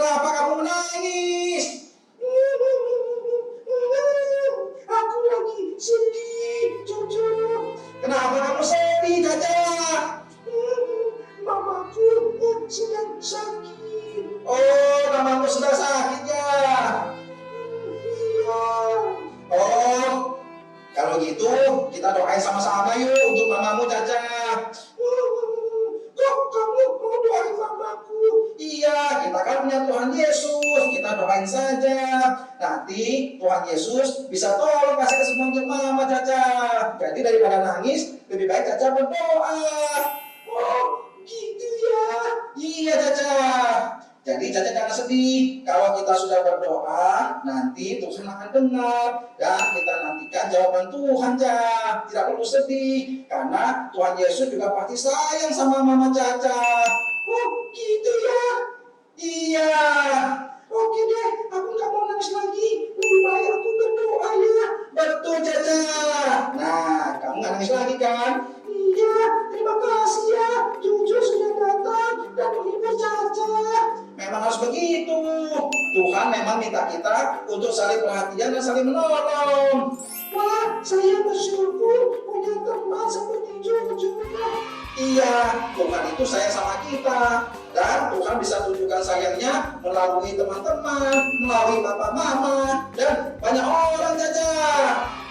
kenapa kamu menangis? Aku lagi sedih, Jojo. Kenapa kamu sedih, Caca? Mamaku sedang sakit. Oh, mamamu sedang sakit ya? Iya. Oh, kalau gitu kita doain sama-sama yuk untuk mamamu, Caca. Kok kamu mau doain mamaku? Iya, kita kan punya Tuhan Yesus. Kita doain saja. Nanti Tuhan Yesus bisa tolong kasih kesembuhan untuk mama, Caca. Jadi daripada nangis, lebih baik Caca berdoa. Oh, gitu ya? Iya, Caca. Jadi Caca jangan sedih. Kalau kita sudah berdoa, nanti Tuhan akan dengar. Dan kita nantikan jawaban Tuhan, Caca. Tidak perlu sedih. Karena Tuhan Yesus juga pasti sayang sama mama Caca. Oh, gitu ya? Iya. Oke deh, aku nggak mau nangis lagi. Lebih baik aku berdoa ya. Betul, Caca. Nah, kamu nggak nangis lagi kan? Iya, terima kasih ya. Jojo sudah datang dan menghibur Caca. Memang harus begitu. Tuhan memang minta kita untuk saling perhatian dan saling menolong. Wah, saya bersyukur punya teman seperti Jojo. Iya, Tuhan itu sayang sama kita. Dan Tuhan bisa tunjukkan sayangnya melalui teman-teman, melalui papa mama, dan banyak orang, Caca.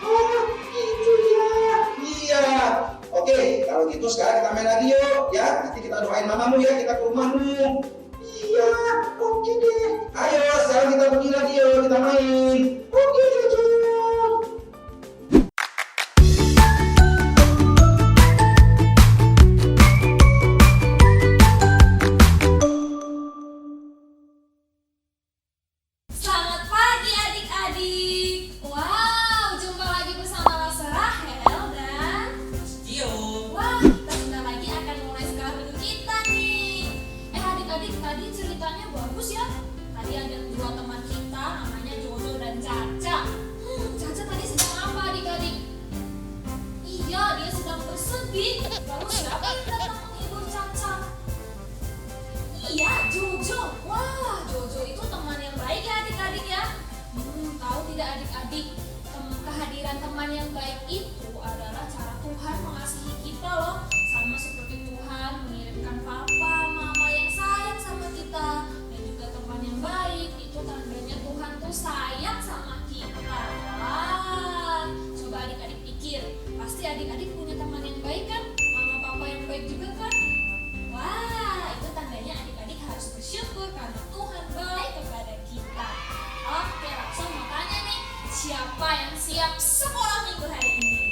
Oh, gitu ya. Iya. Oke, kalau gitu sekarang kita main lagi yuk. Ya, nanti kita doain mamamu ya, kita ke rumahmu. Iya, oke deh. Ayo, sekarang kita pergi lagi yuk, kita main. Oke, Jojo. Selamat pagi adik-adik. Wow, jumpa lagi bersama Rasa Rahel dan Tio. wah, kita sebentar lagi akan mulai sekolah minggu kita nih. Adik-adik, tadi ceritanya bagus ya. Tadi ada dua teman kita, namanya Jojo dan Caca. Caca tadi sedang apa adik-adik? Iya, dia sedang bersedih. Lalu siapa yang datang menghibur Caca? Iya, Jojo. Wah, Jojo itu teman yang baik ya adik-adik ya. Tahu tidak adik-adik, kehadiran teman yang baik itu adalah cara Tuhan mengasihi kita loh. Sama seperti Tuhan mengirimkan papa, mama yang sayang sama kita. Dan juga teman yang baik, itu tandanya Tuhan tuh sayang sama kita. Wah, coba adik-adik pikir, pasti adik-adik punya teman yang baik kan? Mama papa yang baik juga kan? Wah, itu tandanya adik-adik harus bersyukur karena Tuhan baik kepada kita. Oke, langsung mau tanya nih, siapa yang siap sekolah minggu hari ini?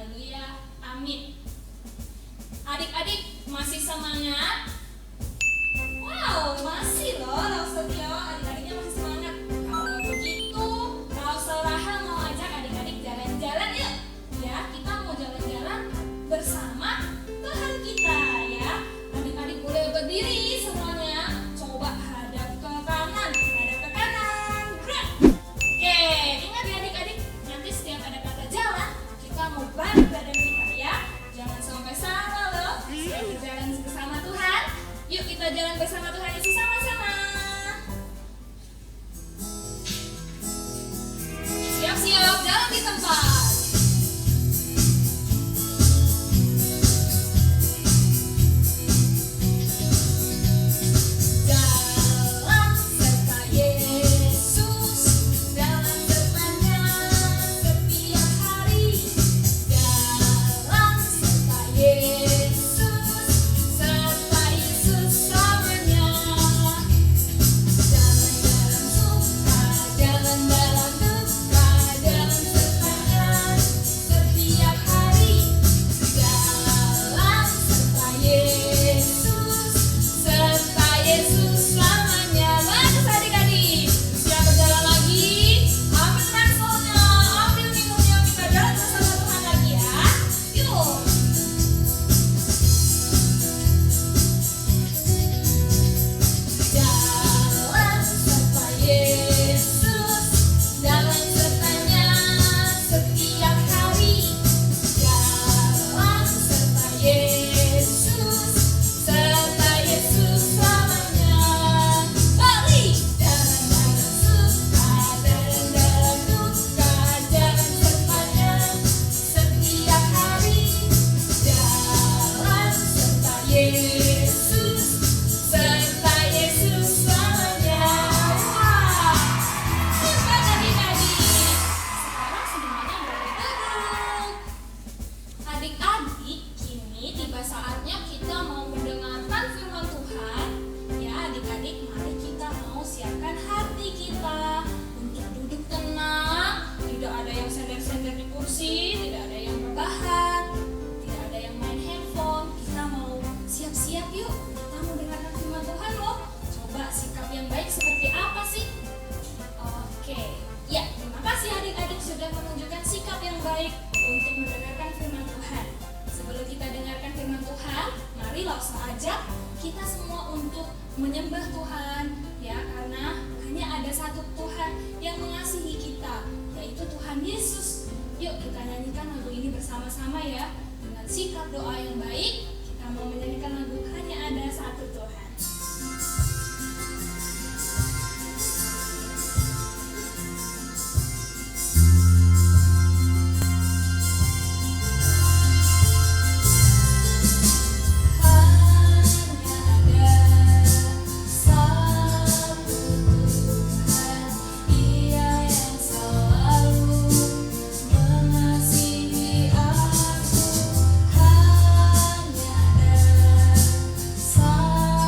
Haleluya. Amin. Adik-adik masih semangat? Wow, masih loh Raustio, adik-adiknya masih semangat. Kalau begitu, Raustolaha mau ajak adik-adik jalan-jalan yuk. Ya, kita mau jalan-jalan bersama Tuhan kita ya. Adik-adik boleh berdiri semuanya. Coba hadap ke kanan, hadap ke kanan. Gerak. Oke, ingat ya adik-adik, nanti setiap ada kata jalan, kita mau balik badan kita ya. Jangan sampai salah loh. Selamat berjalan bersama Tuhan. Yuk kita jalan bersama Tuhan Yesus sama-sama. Siap-siap jalan di tempat. Jalan serta Yesus, jalan sertanya setiap hari. Jalan serta Yesus selamanya. Jalan dalam suka, jalan dalam duka, jalan sertanya setiap hari. Jalan serta Yesus selamanya. Bagus adik-adik. Siap berjalan lagi. Ambil ranselnya, ambil minumnya, kita jalan bersama Tuhan lagi ya. Yuk. Jalan serta Yesus, jalan sertanya setiap hari. Jalan serta Yesus selamanya. Balik. Jalan dalam suka, jalan dalam duka, jalan sertanya setiap hari. Jalan serta Yesus selamanya. Wah, hebat adik-adik. Sekarang semuanya boleh duduk. Adik-adik, kini tiba saatnya kita mau mendengarkan firman Tuhan. Ya adik-adik, mari kita mau siapkan hati kita untuk duduk tenang. Tidak ada yang sender-sender di kursi, tidak ada yang rebahan, tidak ada yang main handphone. Kita mau siap-siap yuk. Kita mau dengarkan firman Tuhan loh. Coba sikap yang baik seperti apa sih? Oke, ya terima kasih adik-adik sudah menunjukkan sikap yang baik untuk mendengarkan firman Tuhan. Sebelum kita dengarkan firman Tuhan, mari langsung ajak kita semua untuk menyembah Tuhan ya, karena hanya ada satu Tuhan yang mengasihi kita, yaitu Tuhan Yesus. Yuk kita nyanyikan lagu ini bersama-sama ya. Dengan sikap doa yang baik, kita mau menyanyikan lagu Hanya Ada Satu Tuhan. Hanya ada satu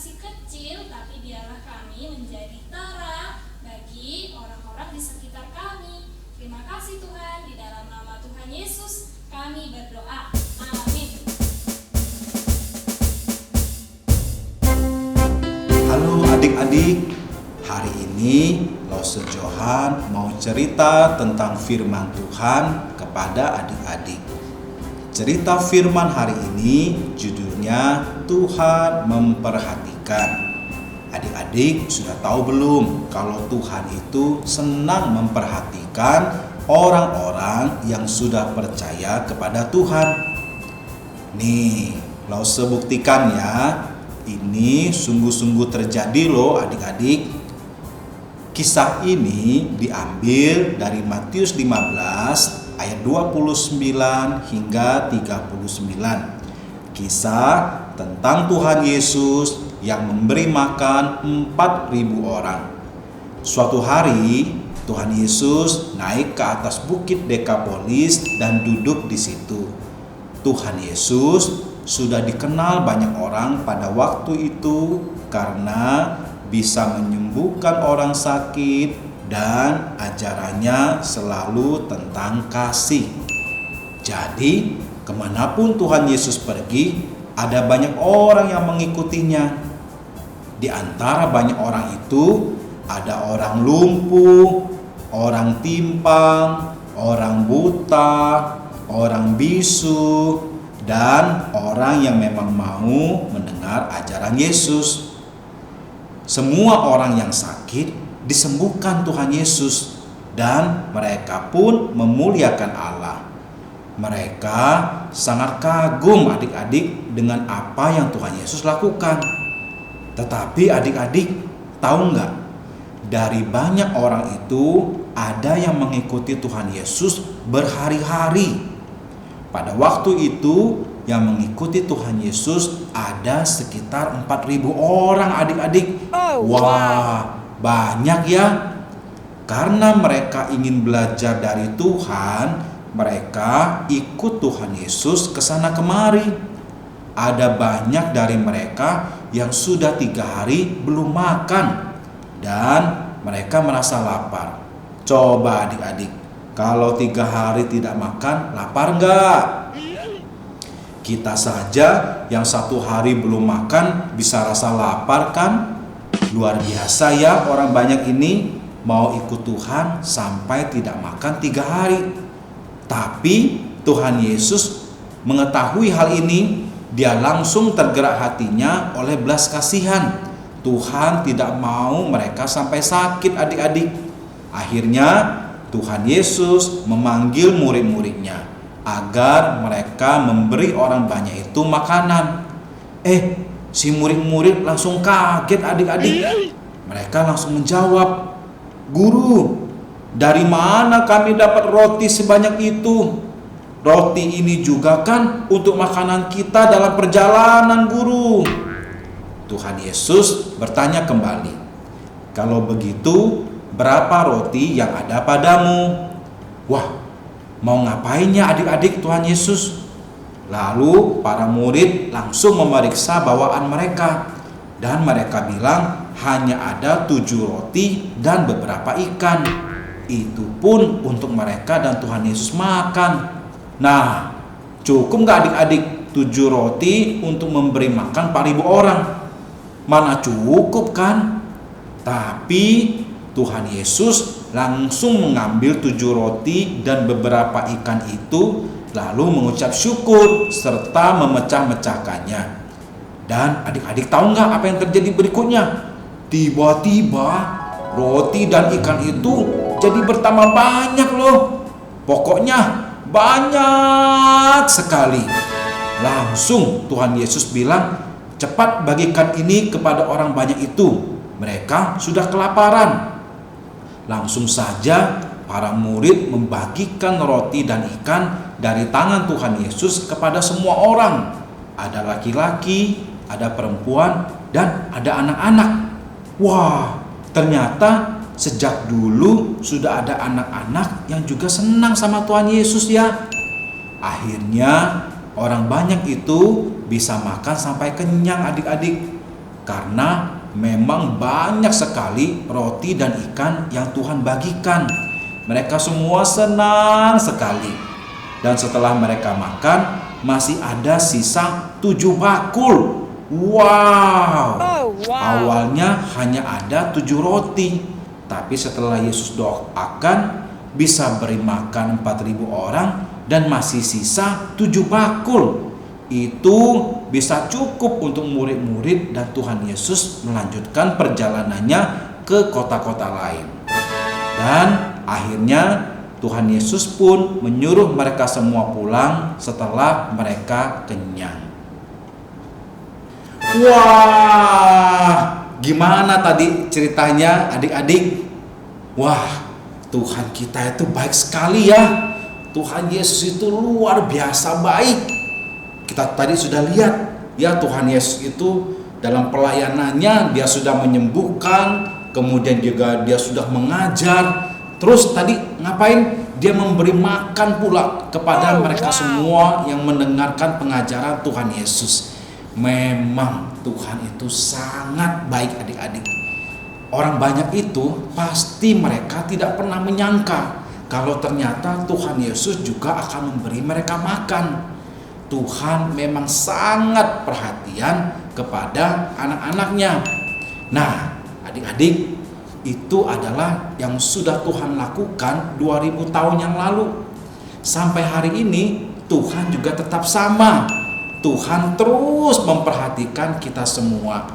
masih kecil, tapi biarlah kami menjadi terang bagi orang-orang di sekitar kami. Terima kasih Tuhan, di dalam nama Tuhan Yesus kami berdoa. Amin. Halo adik-adik, hari ini Lause Johan mau cerita tentang firman Tuhan kepada adik-adik. Cerita firman hari ini judulnya Tuhan Memperhatikan. Adik-adik sudah tahu belum kalau Tuhan itu senang memperhatikan orang-orang yang sudah percaya kepada Tuhan? Nih, Lause buktikan ya. Ini sungguh-sungguh terjadi loh adik-adik. Kisah ini diambil dari Matius 15 ayat 29 hingga 39. Kisah tentang Tuhan Yesus yang memberi makan 4.000 orang. Suatu hari Tuhan Yesus naik ke atas bukit Dekapolis dan duduk di situ. Tuhan Yesus sudah dikenal banyak orang pada waktu itu karena bisa menyembuhkan orang sakit dan ajarannya selalu tentang kasih. Jadi kemanapun Tuhan Yesus pergi, ada banyak orang yang mengikutinya. Di antara banyak orang itu ada orang lumpuh, orang timpang, orang buta, orang bisu, dan orang yang memang mau mendengar ajaran Yesus. Semua orang yang sakit disembuhkan Tuhan Yesus dan mereka pun memuliakan Allah. Mereka sangat kagum adik-adik dengan apa yang Tuhan Yesus lakukan. Tetapi adik-adik tahu nggak? Dari banyak orang itu ada yang mengikuti Tuhan Yesus berhari-hari. Pada waktu itu yang mengikuti Tuhan Yesus ada sekitar 4.000 orang adik-adik. Wah, banyak ya. Karena mereka ingin belajar dari Tuhan, mereka ikut Tuhan Yesus ke sana kemari. Ada banyak dari mereka yang sudah 3 hari belum makan dan mereka merasa lapar. Coba adik-adik, kalau 3 hari tidak makan, lapar enggak? Kita saja yang 1 hari belum makan bisa rasa lapar kan? Luar biasa ya orang banyak ini mau ikut Tuhan sampai tidak makan 3 hari. Tapi Tuhan Yesus mengetahui hal ini, dia langsung tergerak hatinya oleh belas kasihan. Tuhan tidak mau mereka sampai sakit adik-adik. Akhirnya Tuhan Yesus memanggil murid-muridnya agar mereka memberi orang banyak itu makanan. Si murid-murid langsung kaget adik-adik. Mereka langsung menjawab, "Guru, dari mana kami dapat roti sebanyak itu? Roti ini juga kan untuk makanan kita dalam perjalanan, Guru." Tuhan Yesus bertanya kembali, "Kalau begitu, berapa roti yang ada padamu?" Wah, mau ngapainnya adik-adik Tuhan Yesus? Lalu para murid langsung memeriksa bawaan mereka. Dan mereka bilang hanya ada 7 roti dan beberapa ikan. Itu pun untuk mereka dan Tuhan Yesus makan. Nah, cukup gak adik-adik 7 roti untuk memberi makan 4.000 orang? Mana cukup kan? Tapi Tuhan Yesus langsung mengambil 7 roti dan beberapa ikan itu, lalu mengucap syukur serta memecah-mecahkannya. Dan adik-adik tahu nggak apa yang terjadi berikutnya? Tiba-tiba roti dan ikan itu jadi bertambah banyak loh. Pokoknya banyak sekali. Langsung Tuhan Yesus bilang, "Cepat bagikan ini kepada orang banyak itu. Mereka sudah kelaparan." Langsung saja para murid membagikan roti dan ikan dari tangan Tuhan Yesus kepada semua orang. Ada laki-laki, ada perempuan, dan ada anak-anak. Wah, ternyata sejak dulu sudah ada anak-anak yang juga senang sama Tuhan Yesus ya. Akhirnya orang banyak itu bisa makan sampai kenyang adik-adik. karena memang banyak sekali roti dan ikan yang Tuhan bagikan. Mereka semua senang sekali. Dan setelah mereka makan, masih ada sisa 7 bakul. Wow. Awalnya hanya ada 7 roti, tapi setelah Yesus doakan, bisa beri makan 4.000 orang dan masih sisa 7 bakul. Itu bisa cukup untuk murid-murid, dan Tuhan Yesus melanjutkan perjalanannya ke kota-kota lain. Dan akhirnya Tuhan Yesus pun menyuruh mereka semua pulang setelah mereka kenyang. Wah, gimana tadi ceritanya adik-adik? Wah, Tuhan kita itu baik sekali ya. Tuhan Yesus itu luar biasa baik. Kita tadi sudah lihat ya, Tuhan Yesus itu dalam pelayanannya dia sudah menyembuhkan, kemudian juga dia sudah mengajar. Terus tadi ngapain? Dia memberi makan pula kepada mereka semua yang mendengarkan pengajaran Tuhan Yesus. Memang Tuhan itu sangat baik adik-adik. Orang banyak itu pasti mereka tidak pernah menyangka kalau ternyata Tuhan Yesus juga akan memberi mereka makan. Tuhan memang sangat perhatian kepada anak-anaknya. Nah, adik-adik, itu adalah yang sudah Tuhan lakukan 2000 tahun yang lalu. Sampai hari ini Tuhan juga tetap sama. Tuhan terus memperhatikan kita semua.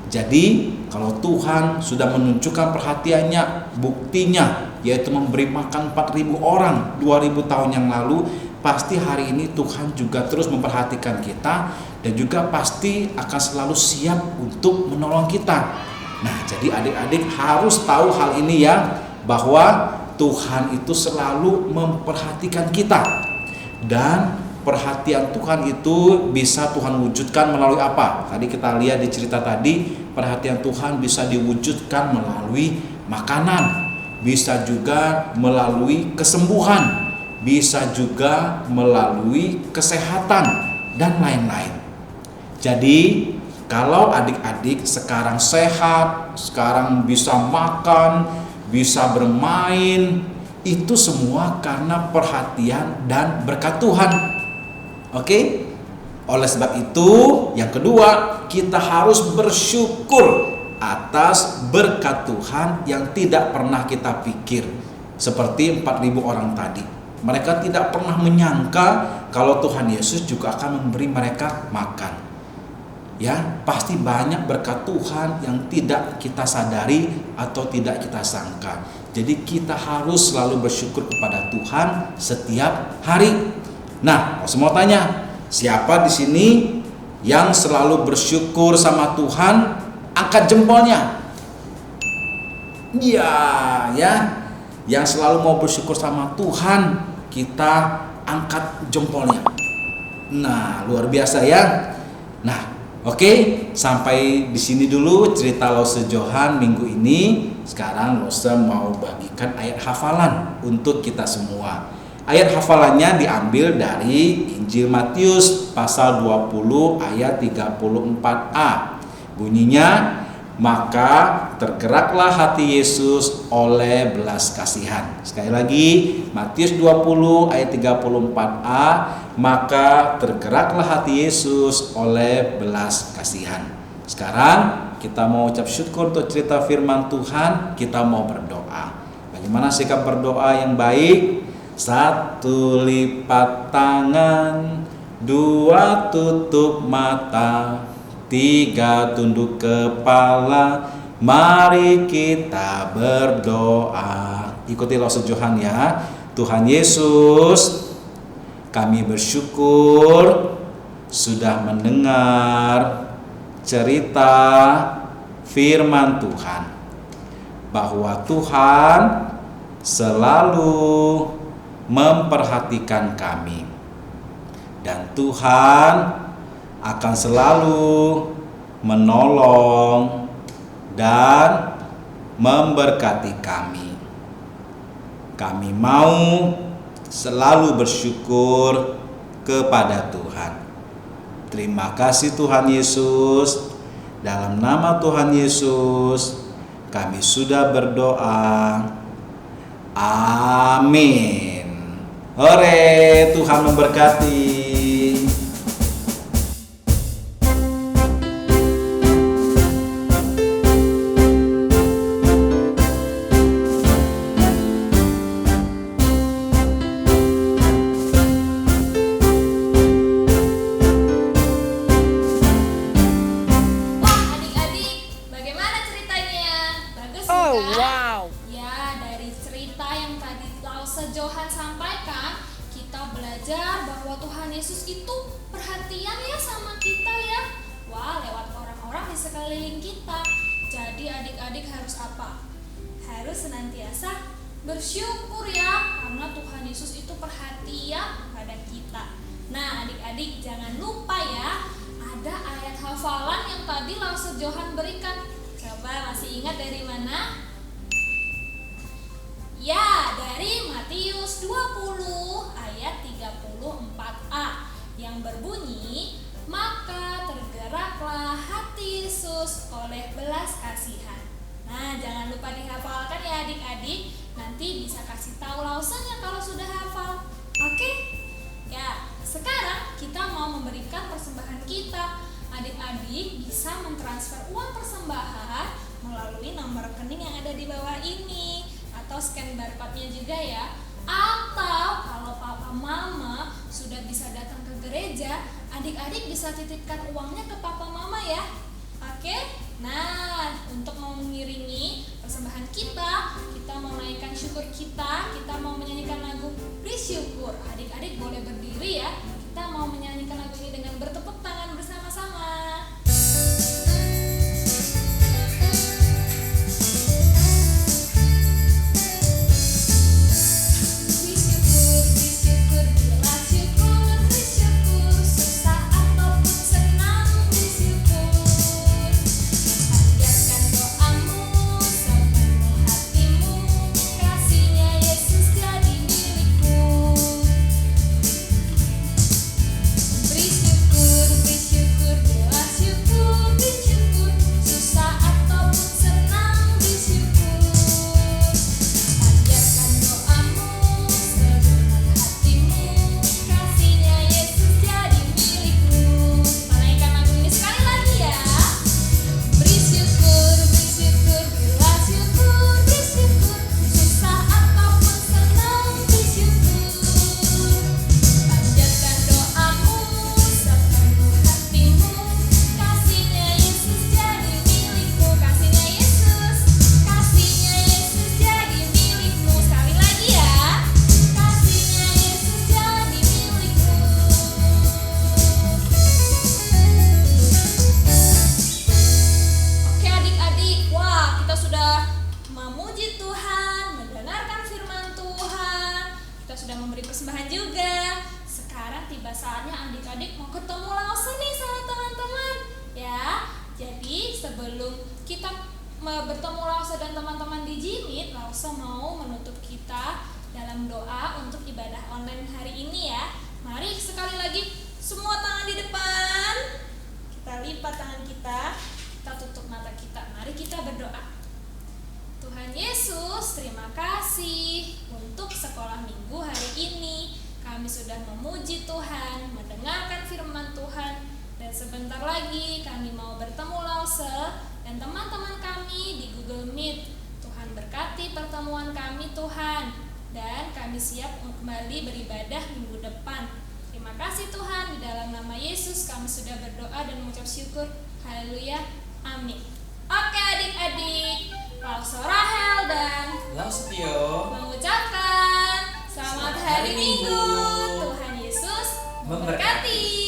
Jadi kalau Tuhan sudah menunjukkan perhatiannya, buktinya yaitu memberi makan 4.000 orang 2000 tahun yang lalu, pasti hari ini Tuhan juga terus memperhatikan kita dan juga pasti akan selalu siap untuk menolong kita. Nah, jadi adik-adik harus tahu hal ini ya, bahwa Tuhan itu selalu memperhatikan kita. Dan perhatian Tuhan itu bisa Tuhan wujudkan melalui apa? Tadi kita lihat di cerita tadi, perhatian Tuhan bisa diwujudkan melalui makanan, bisa juga melalui kesembuhan, bisa juga melalui kesehatan, dan lain-lain. Jadi kalau adik-adik sekarang sehat, sekarang bisa makan, bisa bermain, itu semua karena perhatian dan berkat Tuhan. Oke? Oleh sebab itu, yang kedua, kita harus bersyukur atas berkat Tuhan yang tidak pernah kita pikir. Seperti 4.000 orang tadi. Mereka tidak pernah menyangka kalau Tuhan Yesus juga akan memberi mereka makan. Ya, pasti banyak berkat Tuhan yang tidak kita sadari atau tidak kita sangka. Jadi kita harus selalu bersyukur kepada Tuhan setiap hari. Nah, mau tanya, siapa di sini yang selalu bersyukur sama Tuhan? Angkat jempolnya. Iya, ya. Yang selalu mau bersyukur sama Tuhan, kita angkat jempolnya. Nah, luar biasa ya. Nah, oke, sampai di sini dulu cerita Lause Johan minggu ini. Sekarang Lause mau bagikan ayat hafalan untuk kita semua. Ayat hafalannya diambil dari Injil Matius pasal 20 ayat 34a. Bunyinya, maka tergeraklah hati Yesus oleh belas kasihan. Sekali lagi, Matius 20 ayat 34a, maka tergeraklah hati Yesus oleh belas kasihan. Sekarang kita mau ucap syukur untuk cerita firman Tuhan, kita mau berdoa. Bagaimana sikap berdoa yang baik? 1 lipat tangan, 2 tutup mata, 3 tunduk kepala, mari kita berdoa. Ikuti Lause Johan ya. Tuhan Yesus, kami bersyukur sudah mendengar cerita firman Tuhan, bahwa Tuhan selalu memperhatikan kami, dan Tuhan akan selalu menolong dan memberkati kami. Kami mau selalu bersyukur kepada Tuhan. Terima kasih Tuhan Yesus. Dalam nama Tuhan Yesus kami sudah berdoa. Amin. Hore, Tuhan memberkati. Wah, adik-adik, bagaimana ceritanya? Bagus bukan? Ya, dari cerita yang tadi Lause Johan sampaikan, kita belajar bahwa Tuhan Yesus itu perhatian ya sama kita ya. Wah, lewat orang-orang di sekeliling kita. Jadi adik-adik harus apa? Harus senantiasa bersyukur ya, karena Tuhan Yesus itu perhatian pada kita. Nah, adik-adik jangan lupa ya, ada ayat hafalan yang tadi Lause Johan berikan. Coba masih ingat dari mana? Ya, dari Matius 20 ayat 34a yang berbunyi, maka tergeraklah hati Yesus oleh belas kasihan. Nah, jangan lupa dihafalkan ya adik-adik. Nanti bisa kasih tahu Lausenya kalau sudah hafal. Oke? Ya, sekarang kita mau memberikan persembahan kita. Adik-adik bisa mentransfer uang persembahan melalui nomor rekening yang ada di bawah ini, atau scan barcode-nya juga ya. Atau kalau papa mama sudah bisa datang ke gereja, adik-adik bisa titipkan uangnya ke papa mama ya. Oke? Nah, untuk mau mengiringi persembahan kita mau menaikkan syukur kita mau menyanyikan lagu bersyukur. Adik-adik boleh berdiri ya. Kita mau menyanyikan lagu ini dengan bertepuk tangan bersama-sama. Bersyukur, bila syukur, bersyukur, susah ataupun senang bersyukur. Panjatkan doamu sepenuh hatimu, kasihnya Yesus jadi milikmu. Bersyukur, bila syukur, bersyukur, susah ataupun senang bersyukur. Panjatkan doamu segenap hatimu, kasihnya Yesus jadi milikmu. Kita naikkan lagu ini sekali lagi ya. Bersyukur, bila syukur, bersyukur, susah ataupun senang bersyukur. Panjatkan doamu sepenuh hatimu, kasihnya Yesus jadi milikmu. Kasihnya Yesus jadi milikmu. Sekali lagi ya. Kasihnya Yesus jadi milikmu. Oke adik-adik, wah kita sudah memuji Tuhan, mendengarkan firman Tuhan, kita sudah memberi persembahan juga. Sekarang tiba saatnya adik-adik mau ketemu Lause nih sama teman-teman ya. Jadi sebelum kita bertemu Lause dan teman-teman di Jimit, Lause mau menutup kita dalam doa untuk ibadah online hari ini ya. Mari sekali lagi semua tangan di depan. Kita lipat tangan kita tutup mata kita. Mari kita berdoa. Tuhan Yesus, terima kasih untuk sekolah minggu hari ini. Kami sudah memuji Tuhan, mendengarkan firman Tuhan, dan sebentar lagi kami mau bertemu Lause dan teman-teman kami di Google Meet. Tuhan berkati pertemuan kami Tuhan, dan kami siap kembali beribadah minggu depan. Terima kasih Tuhan, di dalam nama Yesus kami sudah berdoa dan mengucap syukur. Haleluya, amin. Oke adik-adik, Lause Rahel dan Lause Tio mengucapkan selamat hari Minggu. Tuhan Yesus memberkati.